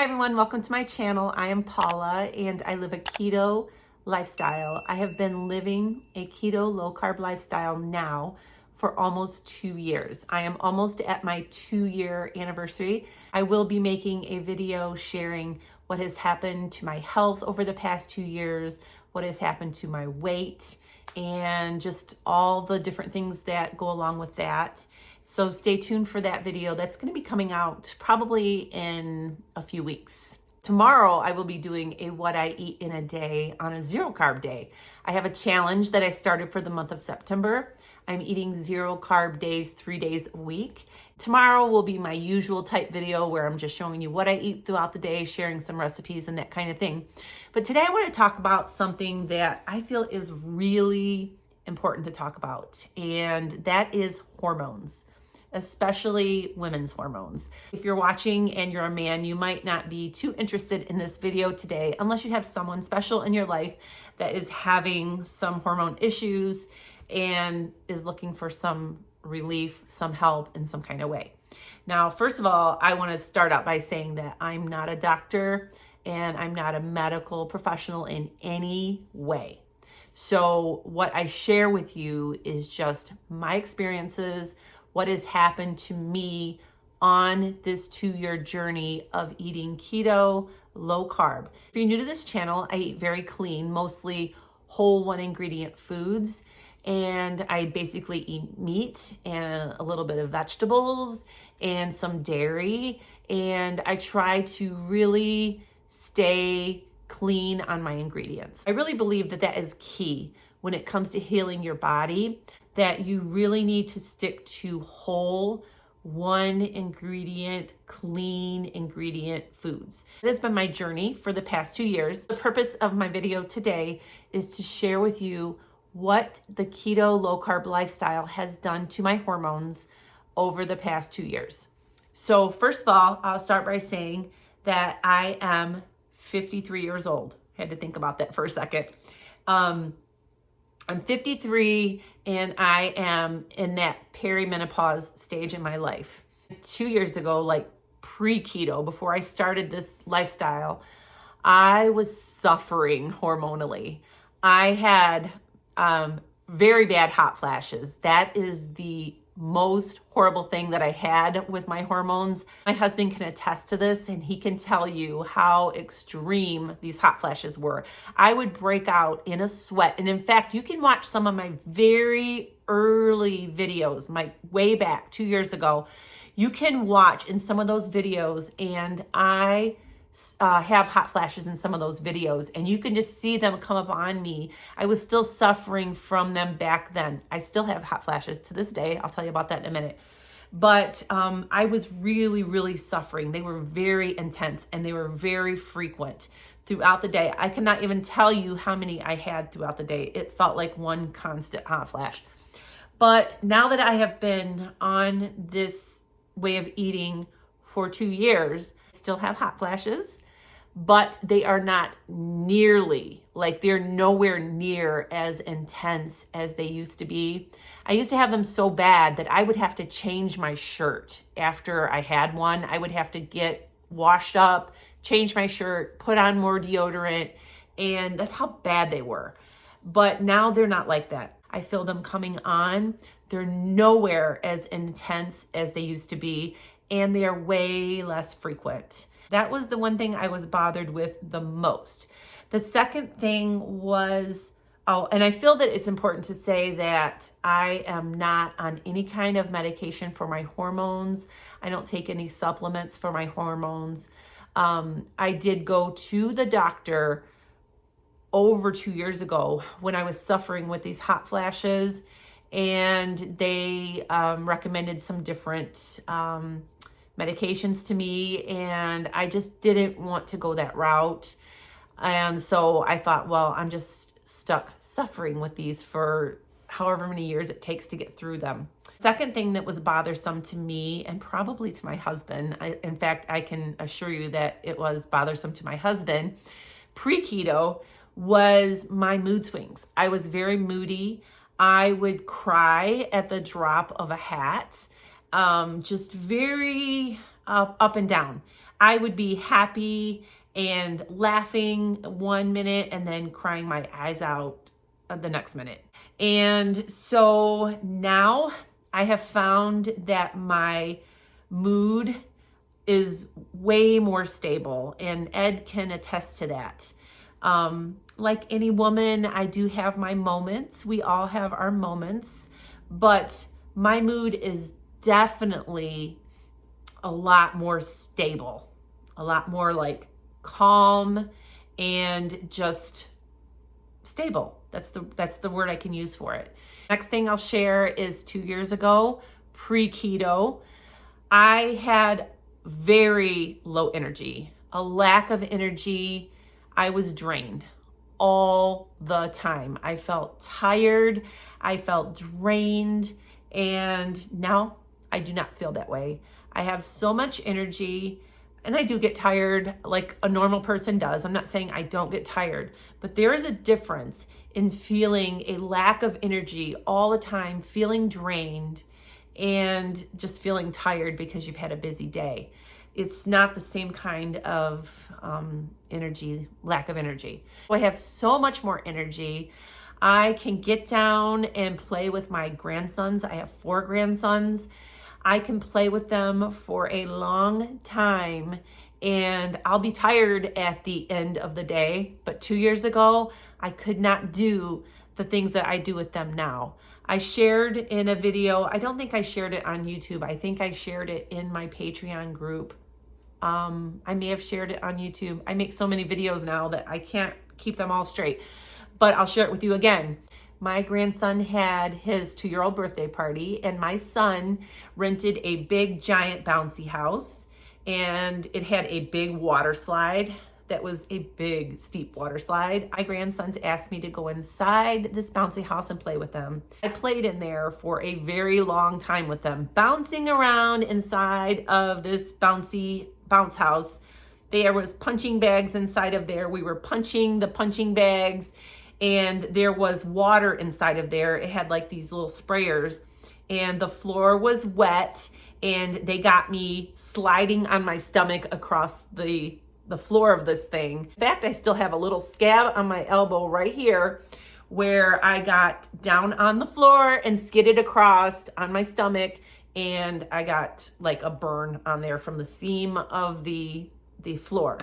everyone, welcome to my channel. I am Paula and I live a keto lifestyle. I have been living a keto low carb lifestyle now for almost 2 years. I am almost at my 2-year anniversary. I will be making a video sharing what has happened to my health over the past 2 years, what has happened to my weight, and just all the different things that go along with that. So stay tuned for that video. That's going to be coming out probably in a few weeks. Tomorrow, I will be doing a what I eat in a day on a zero carb day. I have a challenge that I started for the month of September. I'm eating 0 carb days, 3 days a week. Tomorrow will be my usual type video where I'm just showing you what I eat throughout the day, sharing some recipes and that kind of thing. But today I want to talk about something that I feel is really important to talk about, and that is hormones, especially women's hormones. If you're watching and you're a man, you might not be too interested in this video today unless you have someone special in your life that is having some hormone issues and is looking for some relief, some help in some kind of way. Now, first of all, I want to start out by saying that I'm not a doctor and I'm not a medical professional in any way. So what I share with you is just my experiences, what has happened to me on this 2-year journey of eating keto, low carb. If you're new to this channel, I eat very clean, mostly whole 1 ingredient foods. And I basically eat meat and a little bit of vegetables and some dairy. And I try to really stay clean on my ingredients. I really believe that that is key when it comes to healing your body, that you really need to stick to whole 1 ingredient, clean ingredient foods. It has been my journey for the past 2 years. The purpose of my video today is to share with you what the keto low carb lifestyle has done to my hormones over the past 2 years. So first of all, I'll start by saying that I am 53 years old. I had to think about that for a second. I'm 53 and I am in that perimenopause stage in my life. 2 years ago, like pre-keto, before I started this lifestyle, I was suffering hormonally. I had very bad hot flashes. That is the most horrible thing that I had with my hormones. My husband can attest to this, and he can tell you how extreme these hot flashes were. I would break out in a sweat. And in fact, you can watch some of my very early videos, my way back 2 years ago. You can watch in some of those videos, and I have hot flashes in some of those videos, and you can just see them come up on me. I was still suffering from them back then. I still have hot flashes to this day. I'll tell you about that in a minute. But I was really, really suffering. They were very intense and they were very frequent throughout the day. I cannot even tell you how many I had throughout the day. It felt like one constant hot flash. But now that I have been on this way of eating for 2 years, still have hot flashes, but they are not nearly, like they're nowhere near as intense as they used to be. I used to have them so bad that I would have to change my shirt after I had one. I would have to get washed up, change my shirt, put on more deodorant, and that's how bad they were. But now they're not like that. I feel them coming on. They're nowhere as intense as they used to be, and they are way less frequent. That was the one thing I was bothered with the most. The second thing was, and I feel that it's important to say that I am not on any kind of medication for my hormones. I don't take any supplements for my hormones. I did go to the doctor over 2 years ago when I was suffering with these hot flashes, and they recommended some different medications to me, and I just didn't want to go that route. And so I thought, well, I'm just stuck suffering with these for however many years it takes to get through them. Second thing that was bothersome to me and probably to my husband, in fact, I can assure you that it was bothersome to my husband pre-keto, was my mood swings. I was very moody. I would cry at the drop of a hat. Just very up and down. I would be happy and laughing 1 minute and then crying my eyes out the next minute. And so now I have found that my mood is way more stable, and Ed can attest to that. Like any woman, I do have my moments. We all have our moments, but my mood is definitely a lot more stable, a lot more like calm and just stable. That's the word I can use for it. Next thing I'll share is 2 years ago, pre-keto, I had very low energy, a lack of energy. I was drained all the time. I felt tired, I felt drained, and now I do not feel that way. I have so much energy, and I do get tired like a normal person does. I'm not saying I don't get tired, but there is a difference in feeling a lack of energy all the time, feeling drained, and just feeling tired because you've had a busy day. It's not the same kind of energy, lack of energy. I have so much more energy. I can get down and play with my grandsons. I have 4 grandsons. I can play with them for a long time, and I'll be tired at the end of the day. But 2 years ago, I could not do the things that I do with them now. I shared in a video, I don't think I shared it on YouTube. I think I shared it in my Patreon group. I may have shared it on YouTube. I make so many videos now that I can't keep them all straight, but I'll share it with you again. My grandson had his 2-year-old birthday party, and my son rented a big giant bouncy house, and it had a big water slide that was a big steep water slide. My grandsons asked me to go inside this bouncy house and play with them. I played in there for a very long time with them, bouncing around inside of this bounce house. There was punching bags inside of there. We were punching the punching bags, and there was water inside of there. It had like these little sprayers, and the floor was wet, and they got me sliding on my stomach across the floor of this thing. In fact, I still have a little scab on my elbow right here where I got down on the floor and skidded across on my stomach, and I got like a burn on there from the seam of the floor.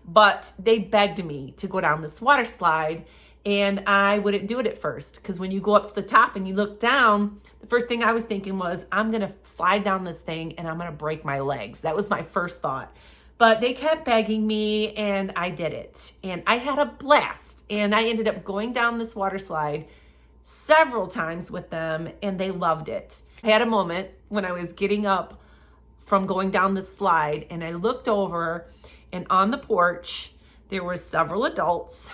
But they begged me to go down this water slide, and I wouldn't do it at first, because when you go up to the top and you look down, the first thing I was thinking was, I'm gonna slide down this thing and I'm gonna break my legs. That was my first thought. But they kept begging me, and I did it. And I had a blast. And I ended up going down this water slide several times with them, and they loved it. I had a moment when I was getting up from going down this slide, and I looked over, and on the porch, there were several adults.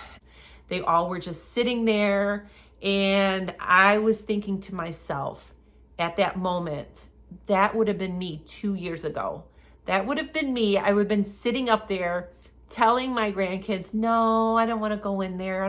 They all were just sitting there, and I was thinking to myself at that moment, that would have been me 2 years ago. That would have been me. I would have been sitting up there telling my grandkids, no, I don't want to go in there.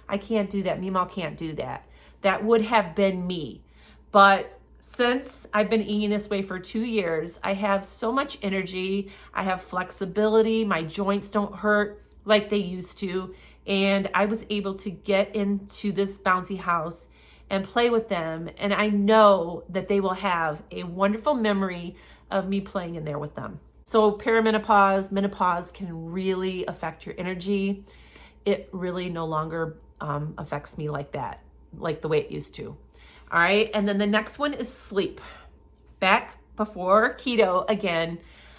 I can't do that. Meemaw can't do that. That would have been me. But since I've been eating this way for 2 years, I have so much energy. I have flexibility. My joints don't hurt like they used to. And I was able to get into this bouncy house and play with them. And I know that they will have a wonderful memory of me playing in there with them. So perimenopause, menopause can really affect your energy. It really no longer affects me like that, like the way it used to. All right, and then the next one is sleep. Back before keto, again,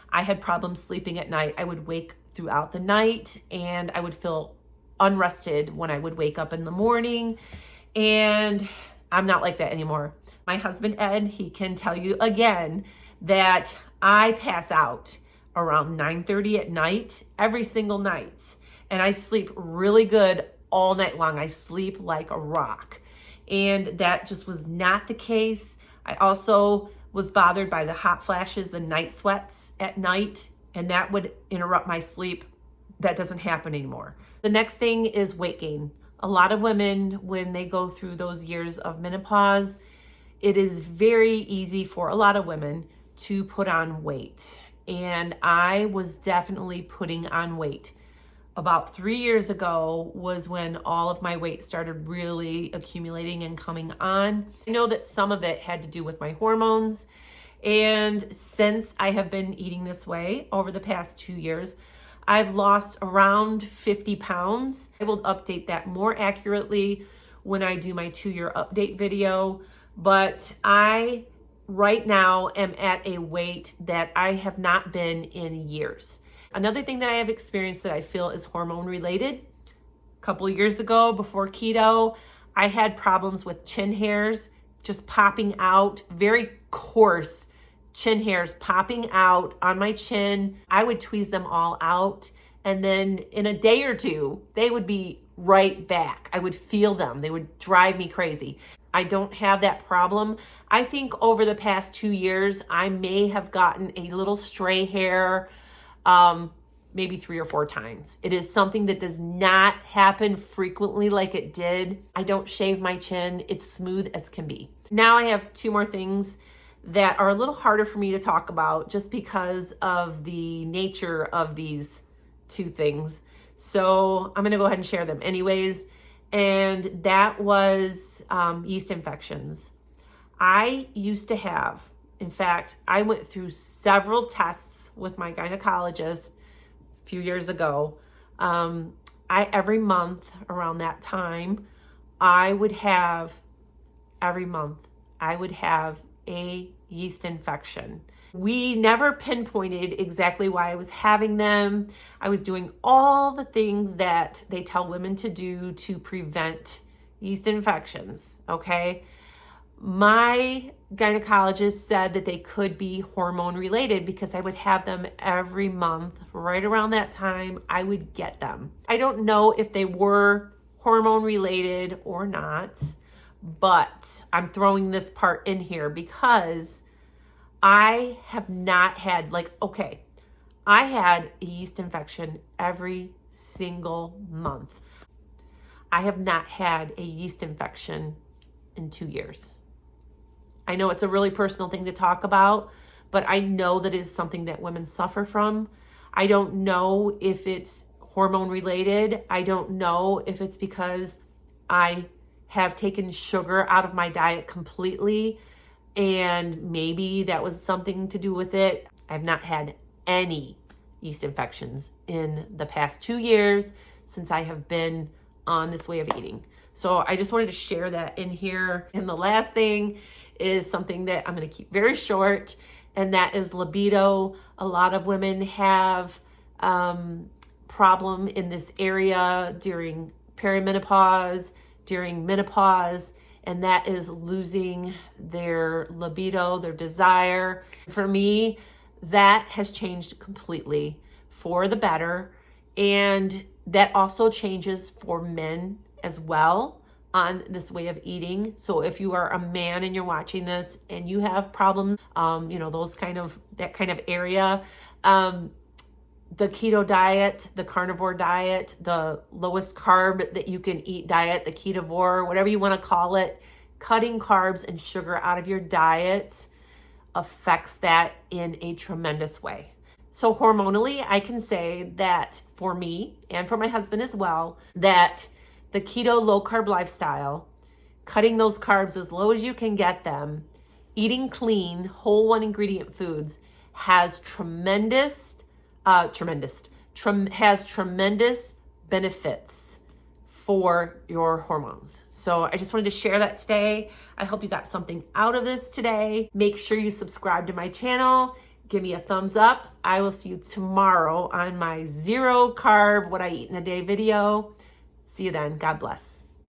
I had problems sleeping at night. I would wake throughout the night, and I would feel unrested when I would wake up in the morning, and I'm not like that anymore. My husband, Ed, he can tell you again that I pass out around 9:30 at night every single night, and I sleep really good all night long. I sleep like a rock, and that just was not the case. I also was bothered by the hot flashes, the night sweats at night, and that would interrupt my sleep. That doesn't happen anymore. The next thing is weight gain. A lot of women, when they go through those years of menopause, it is very easy for a lot of women to put on weight. and I was definitely putting on weight. About 3 years ago was when all of my weight started really accumulating and coming on. I know that some of it had to do with my hormones. And since I have been eating this way over the past 2 years, I've lost around 50 pounds. I will update that more accurately when I do my 2-year update video. But I, right now, am at a weight that I have not been in years. Another thing that I have experienced that I feel is hormone related. A couple of years ago, before keto, I had problems with chin hairs just popping out, very coarse chin hairs popping out on my chin. I would tweeze them all out, and then in a day or two, they would be right back. I would feel them. They would drive me crazy. I don't have that problem. I think over the past 2 years, I may have gotten a little stray hair, maybe 3 or 4 times. It is something that does not happen frequently like it did. I don't shave my chin. It's smooth as can be. Now I have 2 more things that are a little harder for me to talk about just because of the nature of these 2 things. So I'm going to go ahead and share them anyways. And that was yeast infections. I used to have, in fact, I went through several tests with my gynecologist a few years ago. Every month around that time, every month I would have a yeast infection. We never pinpointed exactly why I was having them. I was doing all the things that they tell women to do to prevent yeast infections, okay? My gynecologist said that they could be hormone related because I would have them every month. Right around that time, I would get them. I don't know if they were hormone related or not, but I'm throwing this part in here because I have not had, I had a yeast infection every single month. I have not had a yeast infection in 2 years. I know it's a really personal thing to talk about, but I know that it is something that women suffer from. I don't know if it's hormone related. I don't know if it's because I have taken sugar out of my diet completely, and maybe that was something to do with it. I've not had any yeast infections in the past 2 years since I have been on this way of eating. So I just wanted to share that in here. And the last thing is something that I'm going to keep very short, and that is libido. A lot of women have problem in this area during perimenopause, during menopause, and that is losing their libido, their desire. For me, that has changed completely for the better, and that also changes for men as well on this way of eating. So if you are a man and you're watching this and you have problems, that kind of area, the keto diet, the carnivore diet, the lowest carb that you can eat diet, the ketovore, whatever you want to call it, cutting carbs and sugar out of your diet affects that in a tremendous way. So hormonally, I can say that for me and for my husband as well, that the keto low carb lifestyle, cutting those carbs as low as you can get them, eating clean, whole 1 ingredient foods has tremendous benefits for your hormones. So I just wanted to share that today. I hope you got something out of this today. Make sure you subscribe to my channel. Give me a thumbs up. I will see you tomorrow on my 0 carb, what I eat in a day video. See you then. God bless.